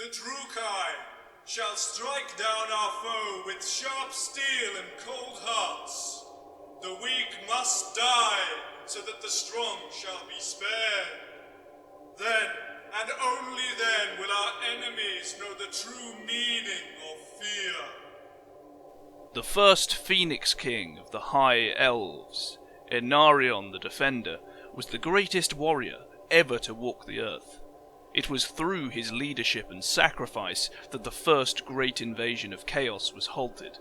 The Drukai shall strike down our foe with sharp steel and cold hearts. The weak must die, so that the strong shall be spared. Then, and only then, will our enemies know the true meaning of fear. The first Phoenix King of the High Elves, Aenarion the Defender, was the greatest warrior ever to walk the earth. It was through his leadership and sacrifice that the first great invasion of chaos was halted.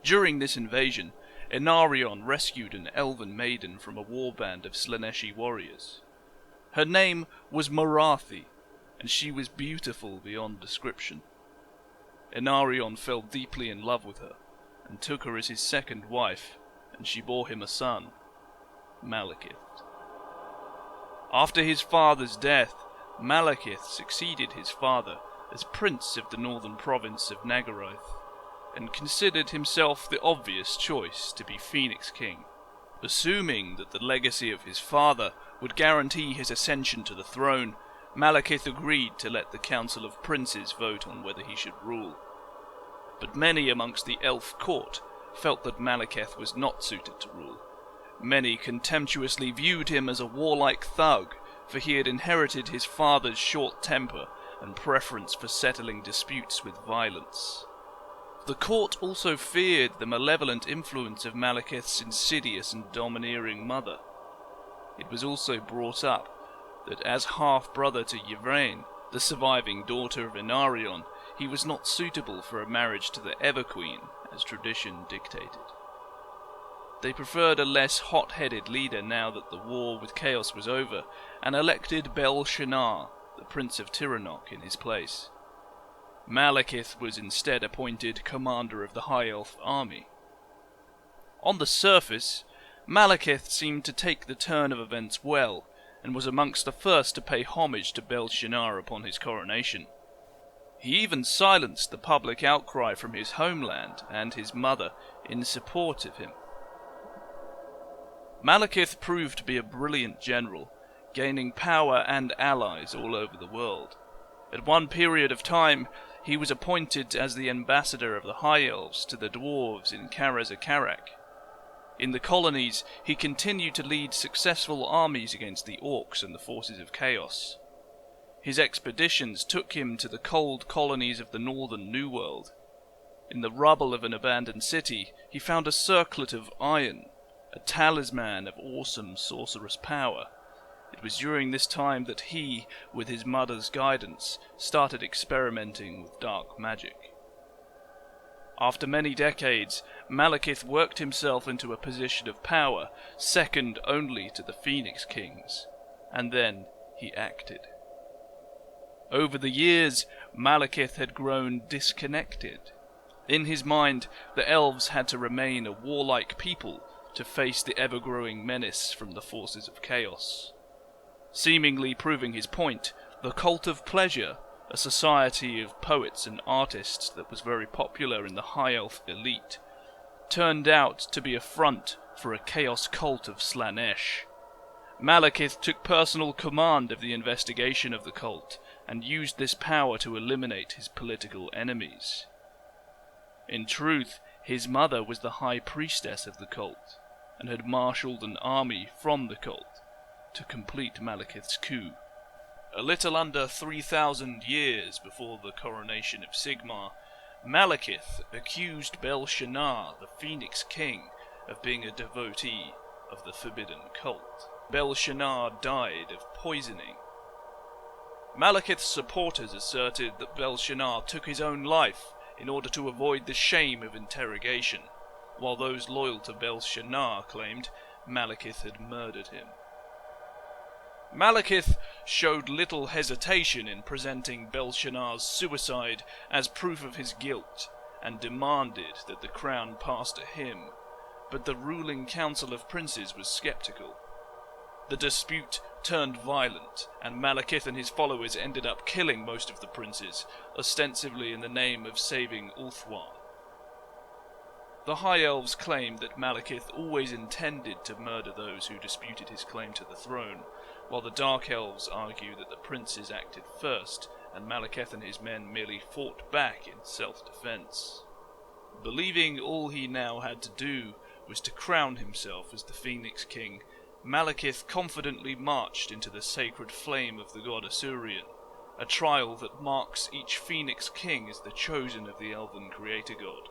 During this invasion, Aenarion rescued an elven maiden from a warband of Slaaneshi warriors. Her name was Morathi, and she was beautiful beyond description. Aenarion fell deeply in love with her, and took her as his second wife, and she bore him a son, Malekith. After his father's death, Malekith succeeded his father as Prince of the northern province of Naggaroth, and considered himself the obvious choice to be Phoenix King. Assuming that the legacy of his father would guarantee his ascension to the throne, Malekith agreed to let the Council of Princes vote on whether he should rule. But many amongst the elf court felt that Malekith was not suited to rule. Many contemptuously viewed him as a warlike thug, for he had inherited his father's short temper and preference for settling disputes with violence. The court also feared the malevolent influence of Malekith's insidious and domineering mother. It was also brought up that as half-brother to Yvraine, the surviving daughter of Aenarion, he was not suitable for a marriage to the Everqueen, as tradition dictated. They preferred a less hot-headed leader now that the war with Chaos was over, and elected Bel-Shanaar, the Prince of Tiranoc, in his place. Malekith was instead appointed commander of the High Elf army. On the surface, Malekith seemed to take the turn of events well, and was amongst the first to pay homage to Bel-Shanaar upon his coronation. He even silenced the public outcry from his homeland and his mother in support of him. Malekith proved to be a brilliant general, gaining power and allies all over the world. At one period of time, he was appointed as the ambassador of the High Elves to the dwarves in Karaz-a-Karak. In the colonies, he continued to lead successful armies against the orcs and the forces of chaos. His expeditions took him to the cold colonies of the northern New World. In the rubble of an abandoned city, he found a circlet of iron, a talisman of awesome sorcerous power. It was during this time that he, with his mother's guidance, started experimenting with dark magic. After many decades, Malekith worked himself into a position of power, second only to the Phoenix Kings, and then he acted. Over the years, Malekith had grown disconnected. In his mind, the elves had to remain a warlike people to face the ever-growing menace from the forces of chaos. Seemingly proving his point, the Cult of Pleasure, a society of poets and artists that was very popular in the High Elf elite, turned out to be a front for a chaos cult of Slaanesh. Malekith took personal command of the investigation of the cult, and used this power to eliminate his political enemies. In truth, his mother was the high priestess of the cult, and had marshaled an army from the cult to complete Malekith's coup. A little under 3,000 years before the coronation of Sigmar, Malekith accused Bel-Shanaar, the Phoenix King, of being a devotee of the forbidden cult. Bel-Shanaar died of poisoning. Malekith's supporters asserted that Bel-Shanaar took his own life in order to avoid the shame of interrogation, while those loyal to Bel-Shanaar claimed Malekith had murdered him. Malekith showed little hesitation in presenting Bel-Shanaar's suicide as proof of his guilt, and demanded that the crown pass to him, but the ruling Council of Princes was skeptical. The dispute turned violent, and Malekith and his followers ended up killing most of the princes, ostensibly in the name of saving Ulthuan. The High Elves claimed that Malekith always intended to murder those who disputed his claim to the throne, while the Dark Elves argue that the princes acted first and Malekith and his men merely fought back in self-defense. Believing all he now had to do was to crown himself as the Phoenix King, Malekith confidently marched into the sacred flame of the god Asuryan, a trial that marks each Phoenix King as the chosen of the Elven creator god.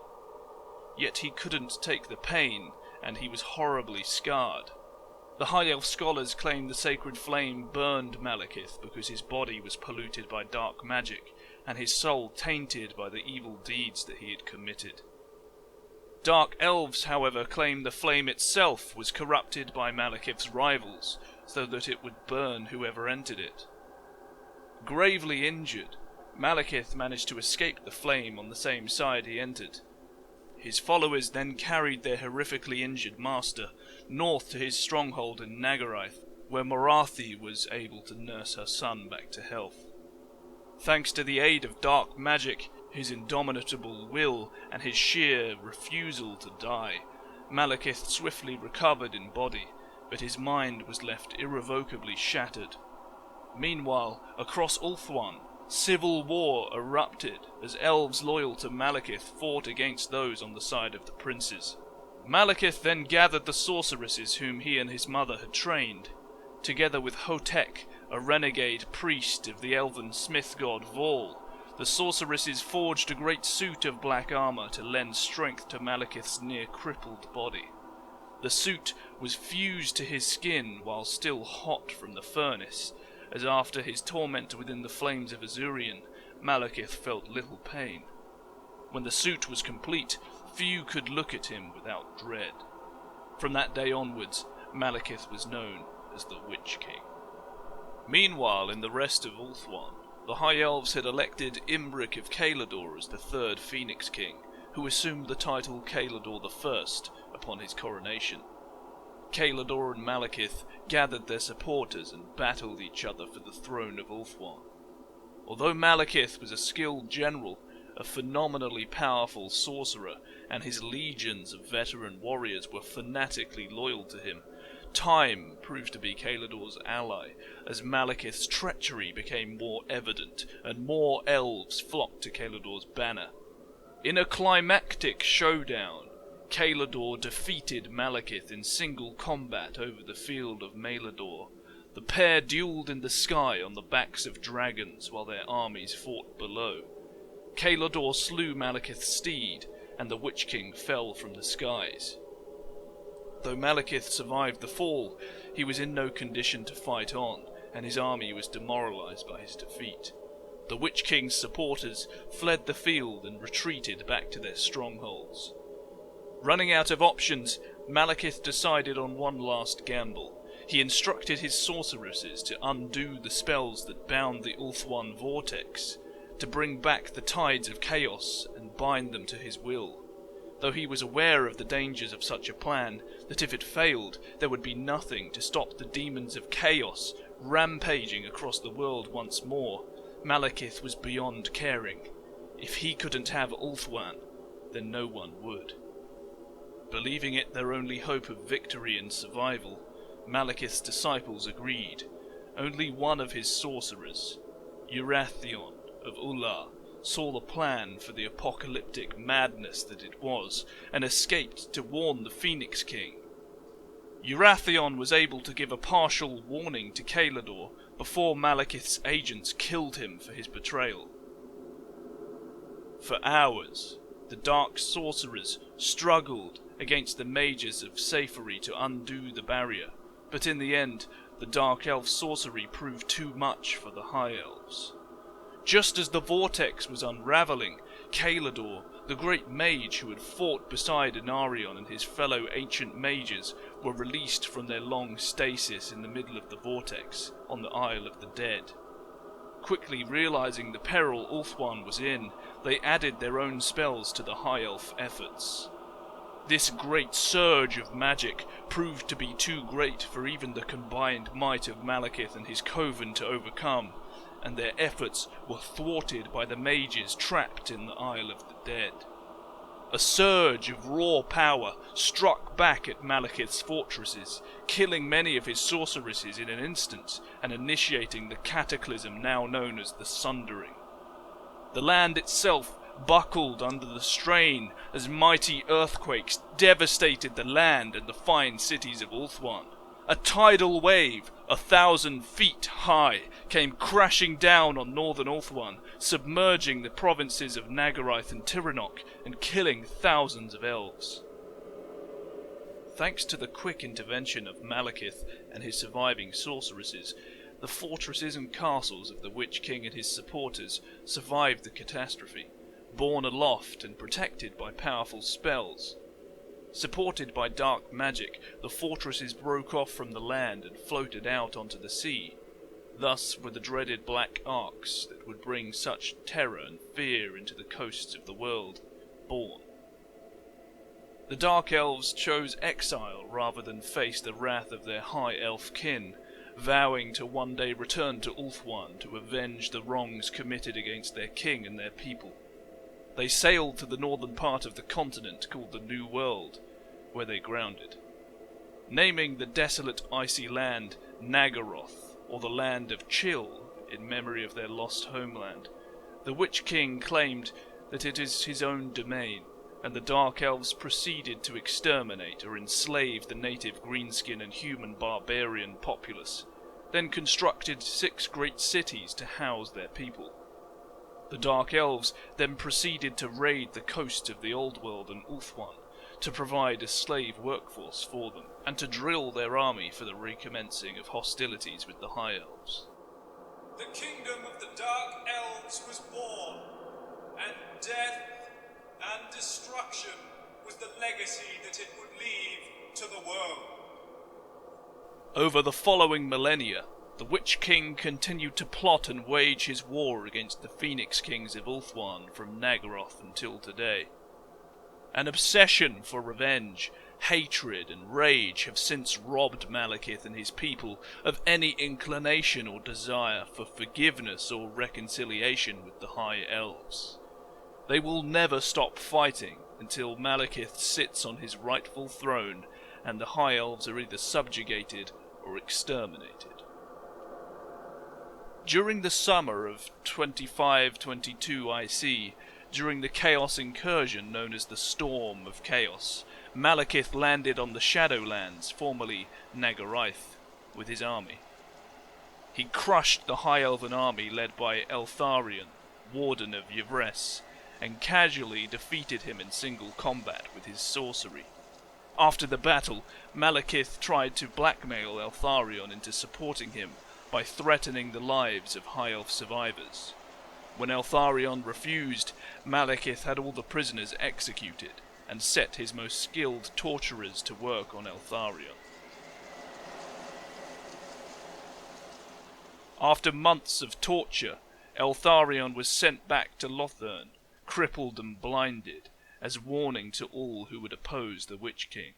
Yet he couldn't take the pain, and he was horribly scarred. The High Elf scholars claim the sacred flame burned Malekith because his body was polluted by dark magic, and his soul tainted by the evil deeds that he had committed. Dark Elves, however, claim the flame itself was corrupted by Malekith's rivals, so that it would burn whoever entered it. Gravely injured, Malekith managed to escape the flame on the same side he entered. His followers then carried their horrifically injured master north to his stronghold in Naggaroth, where Morathi was able to nurse her son back to health. Thanks to the aid of dark magic, his indomitable will, and his sheer refusal to die, Malekith swiftly recovered in body, but his mind was left irrevocably shattered. Meanwhile, across Ulthuan, civil war erupted as elves loyal to Malekith fought against those on the side of the princes. Malekith then gathered the sorceresses whom he and his mother had trained, together with Hotek, a renegade priest of the elven smith god Vol. The sorceresses forged a great suit of black armor to lend strength to Malekith's near-crippled body. The suit was fused to his skin while still hot from the furnace, as after his torment within the flames of Asuryan, Malekith felt little pain. When the suit was complete, few could look at him without dread. From that day onwards, Malekith was known as the Witch King. Meanwhile, in the rest of Ulthuan, the High Elves had elected Imbric of Caelador as the third Phoenix King, who assumed the title Caelador I upon his coronation. Caelador and Malekith gathered their supporters and battled each other for the throne of Ulthuan. Although Malekith was a skilled general, a phenomenally powerful sorcerer, and his legions of veteran warriors were fanatically loyal to him, time proved to be Caelador's ally, as Malekith's treachery became more evident, and more elves flocked to Caelador's banner. In a climactic showdown, Caelador defeated Malekith in single combat over the field of Maelador. The pair duelled in the sky on the backs of dragons while their armies fought below. Caelador slew Malekith's steed, and the Witch King fell from the skies. Though Malekith survived the fall, he was in no condition to fight on, and his army was demoralized by his defeat. The Witch King's supporters fled the field and retreated back to their strongholds. Running out of options, Malekith decided on one last gamble. He instructed his sorceresses to undo the spells that bound the Ulthuan vortex, to bring back the tides of chaos and bind them to his will. Though he was aware of the dangers of such a plan, that if it failed, there would be nothing to stop the demons of chaos rampaging across the world once more, Malekith was beyond caring. If he couldn't have Ulthuan, then no one would. Believing it their only hope of victory and survival, Malekith's disciples agreed. Only one of his sorcerers, Eurathion of Ulla, saw the plan for the apocalyptic madness that it was, and escaped to warn the Phoenix King. Eurathion was able to give a partial warning to Caelador before Malekith's agents killed him for his betrayal. For hours, the dark sorcerers struggled against the mages of Safarii to undo the barrier, but in the end, the Dark Elf sorcery proved too much for the High Elves. Just as the vortex was unraveling, Caelador, the great mage who had fought beside Aenarion and his fellow ancient mages, were released from their long stasis in the middle of the vortex, on the Isle of the Dead. Quickly realizing the peril Ulthuan was in, they added their own spells to the High Elf efforts. This great surge of magic proved to be too great for even the combined might of Malekith and his coven to overcome, and their efforts were thwarted by the mages trapped in the Isle of the Dead. A surge of raw power struck back at Malekith's fortresses, killing many of his sorceresses in an instant and initiating the cataclysm now known as the Sundering. The land itself buckled under the strain as mighty earthquakes devastated the land and the fine cities of Ulthuan. A tidal wave, 1,000 feet high, came crashing down on northern Ulthuan, submerging the provinces of Naggaroth and Tiranoc and killing thousands of elves. Thanks to the quick intervention of Malekith and his surviving sorceresses, the fortresses and castles of the Witch King and his supporters survived the catastrophe, borne aloft and protected by powerful spells. Supported by dark magic, the fortresses broke off from the land and floated out onto the sea. Thus were the dreaded black arcs that would bring such terror and fear into the coasts of the world born. The Dark Elves chose exile rather than face the wrath of their high elf kin, vowing to one day return to Ulthuan to avenge the wrongs committed against their king and their people. They sailed to the northern part of the continent called the New World, where they grounded. Naming the desolate icy land Naggaroth, or the Land of Chill, in memory of their lost homeland, the Witch King claimed that it is his own domain, and the Dark Elves proceeded to exterminate or enslave the native greenskin and human barbarian populace, then constructed 6 great cities to house their people. The Dark Elves then proceeded to raid the coasts of the Old World and Ulthuan, to provide a slave workforce for them, and to drill their army for the recommencing of hostilities with the High Elves. The kingdom of the Dark Elves was born, and death and destruction was the legacy that it would leave to the world. Over the following millennia, the Witch King continued to plot and wage his war against the Phoenix Kings of Ulthuan from Naggaroth until today. An obsession for revenge, hatred and rage have since robbed Malekith and his people of any inclination or desire for forgiveness or reconciliation with the High Elves. They will never stop fighting until Malekith sits on his rightful throne and the High Elves are either subjugated or exterminated. During the summer of 2522 IC, during the Chaos incursion known as the Storm of Chaos, Malekith landed on the Shadowlands, formerly Naggaroth, with his army. He crushed the High Elven army led by Eltharion, Warden of Yvres, and casually defeated him in single combat with his sorcery. After the battle, Malekith tried to blackmail Eltharion into supporting him by threatening the lives of High Elf survivors. When Eltharion refused, Malekith had all the prisoners executed, and set his most skilled torturers to work on Eltharion. After months of torture, Eltharion was sent back to Lothern, crippled and blinded, as warning to all who would oppose the Witch King.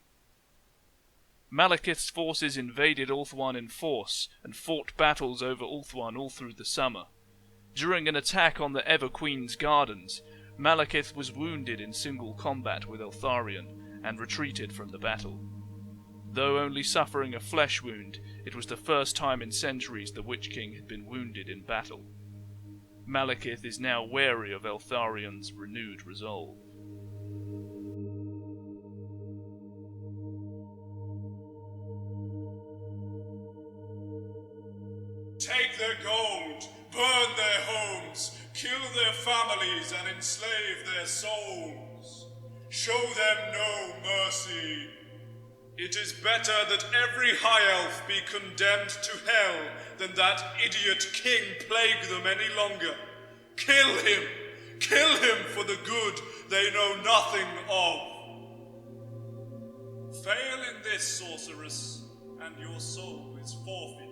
Malekith's forces invaded Ulthuan in force, and fought battles over Ulthuan all through the summer. During an attack on the Ever-Queen's gardens, Malekith was wounded in single combat with Eltharion, and retreated from the battle. Though only suffering a flesh wound, it was the first time in centuries the Witch King had been wounded in battle. Malekith is now wary of Eltharion's renewed resolve. Take their gold, burn their homes, kill their families, and enslave their souls. Show them no mercy. It is better that every High Elf be condemned to hell than that idiot king plague them any longer. Kill him! Kill him for the good they know nothing of. Fail in this, sorceress, and your soul is forfeit.